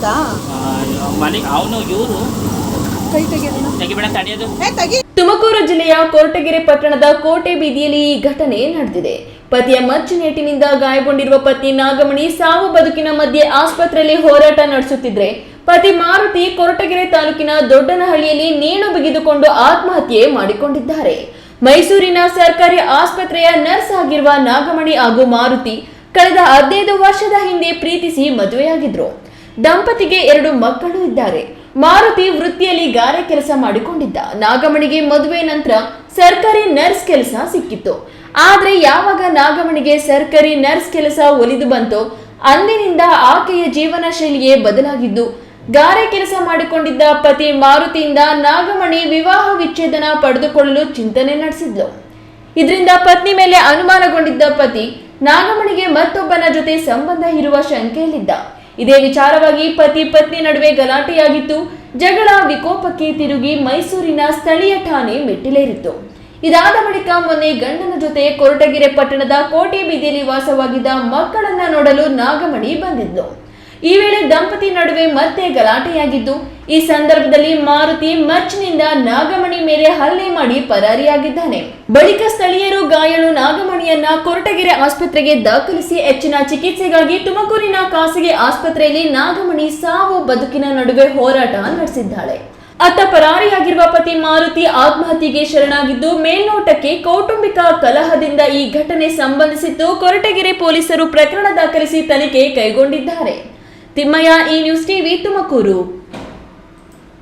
ಗೊತ್ತಾ? ಮನೆಗೆ ಅವನು ಇವರು ಕೈ ತೆಗೆಯೋದು ತೆಗಿಬೇಡ ತಡೆಯೋದು. ತುಮಕೂರು ಜಿಲ್ಲೆಯ ಕೊರಟಗೆರೆ ಪಟ್ಟಣದ ಕೋಟೆ ಬೀದಿಯಲ್ಲಿ ಈ ಘಟನೆ ನಡೆದಿದೆ. ಪತಿಯ ಮಚ್ಚಿನೇಟಿನಿಂದ ಗಾಯಗೊಂಡಿರುವ ಪತ್ನಿ ನಾಗಮಣಿ ಸಾವು ಬದುಕಿನ ಮಧ್ಯೆ ಆಸ್ಪತ್ರೆಯಲ್ಲಿ ಹೋರಾಟ ನಡೆಸುತ್ತಿದ್ರೆ, ಪತಿ ಮಾರುತಿ ಕೊರಟಗೆರೆ ತಾಲೂಕಿನ ದೊಡ್ಡನಹಳ್ಳಿಯಲ್ಲಿ ನೇಣು ಬಿಗಿದುಕೊಂಡು ಆತ್ಮಹತ್ಯೆ ಮಾಡಿಕೊಂಡಿದ್ದಾರೆ. ಮೈಸೂರಿನ ಸರ್ಕಾರಿ ಆಸ್ಪತ್ರೆಯ ನರ್ಸ್ ಆಗಿರುವ ನಾಗಮಣಿ ಹಾಗೂ ಮಾರುತಿ ಕಳೆದ 15 ವರ್ಷದ ಹಿಂದೆ ಪ್ರೀತಿಸಿ ಮದುವೆಯಾಗಿದ್ರು. ದಂಪತಿಗೆ 2 ಮಕ್ಕಳು ಇದ್ದಾರೆ. ಮಾರುತಿ ವೃತ್ತಿಯಲ್ಲಿ ಗಾರೆ ಕೆಲಸ ಮಾಡಿಕೊಂಡಿದ್ದ. ನಾಗಮಣಿಗೆ ಮದುವೆ ನಂತರ ಸರ್ಕಾರಿ ನರ್ಸ್ ಕೆಲಸ ಸಿಕ್ಕಿತ್ತು. ಆದ್ರೆ ಯಾವಾಗ ನಾಗಮಣಿಗೆ ಸರ್ಕಾರಿ ನರ್ಸ್ ಕೆಲಸ ಒಲಿದು ಬಂತೋ ಅಂದಿನಿಂದ ಆಕೆಯ ಜೀವನ ಶೈಲಿಯೇ ಬದಲಾಗಿದ್ದು, ಗಾರೆ ಕೆಲಸ ಮಾಡಿಕೊಂಡಿದ್ದ ಪತಿ ಮಾರುತಿಯಿಂದ ನಾಗಮಣಿ ವಿವಾಹ ವಿಚ್ಛೇದನ ಪಡೆದುಕೊಳ್ಳಲು ಚಿಂತನೆ ನಡೆಸಿದ್ಲು. ಇದರಿಂದ ಪತ್ನಿ ಮೇಲೆ ಅನುಮಾನಗೊಂಡಿದ್ದ ಪತಿ ನಾಗಮಣಿಗೆ ಮತ್ತೊಬ್ಬನ ಜೊತೆ ಸಂಬಂಧ ಇರುವ ಶಂಕೆಯಲ್ಲಿದ್ದ. ಇದೇ ವಿಚಾರವಾಗಿ ಪತ್ನಿ ನಡುವೆ ಗಲಾಟೆಯಾಗಿತ್ತು. ಜಗಳ ವಿಕೋಪಕ್ಕೆ ತಿರುಗಿ ಮೈಸೂರಿನ ಸ್ಥಳೀಯ ಠಾಣೆ ಮೆಟ್ಟಿಲೇರಿತ್ತು. ಇದಾದ ಬಳಿಕ ಮೊನ್ನೆ ಗಂಡನ ಜೊತೆ ಕೊರಟಗೆರೆ ಪಟ್ಟಣದ ಕೋಟೆ ಬೀದಿಯಲ್ಲಿ ವಾಸವಾಗಿದ್ದ ಮಕ್ಕಳನ್ನ ನೋಡಲು ನಾಗಮಣಿ ಬಂದಿದ್ಲು. ಈ ವೇಳೆ ದಂಪತಿ ನಡುವೆ ಮತ್ತೆ ಗಲಾಟೆಯಾಗಿದ್ದು, ಈ ಸಂದರ್ಭದಲ್ಲಿ ಮಾರುತಿ ಮಚ್ಚಿನಿಂದ ನಾಗಮಣಿ ಮೇಲೆ ಹಲ್ಲೆ ಮಾಡಿ ಪರಾರಿಯಾಗಿದ್ದಾನೆ. ಬಳಿಕ ಸ್ಥಳೀಯರು ಗಾಯಾಳು ನಾಗಮಣಿಯನ್ನ ಕೊರಟಗೆರೆ ಆಸ್ಪತ್ರೆಗೆ ದಾಖಲಿಸಿ ಹೆಚ್ಚಿನ ಚಿಕಿತ್ಸೆಗಾಗಿ ತುಮಕೂರಿನ ಖಾಸಗಿ ಆಸ್ಪತ್ರೆಯಲ್ಲಿ ನಾಗಮಣಿ ಸಾವು ಬದುಕಿನ ನಡುವೆ ಹೋರಾಟ ನಡೆಸಿದ್ದಾಳೆ. ಅತ್ತ ಪರಾರಿಯಾಗಿರುವ ಪತಿ ಮಾರುತಿ ಆತ್ಮಹತ್ಯೆಗೆ ಶರಣಾಗಿದ್ದು, ಮೇಲ್ನೋಟಕ್ಕೆ ಕೌಟುಂಬಿಕ ಕಲಹದಿಂದ ಈ ಘಟನೆ ಸಂಬಂಧಿಸಿದ್ದು ಕೊರಟಗೆರೆ ಪೊಲೀಸರು ಪ್ರಕರಣ ದಾಖಲಿಸಿ ತನಿಖೆ ಕೈಗೊಂಡಿದ್ದಾರೆ. ತಿಮ್ಮಯ್ಯ, ಈ ನ್ಯೂಸ್ ಟಿವಿ, ತುಮಕೂರು.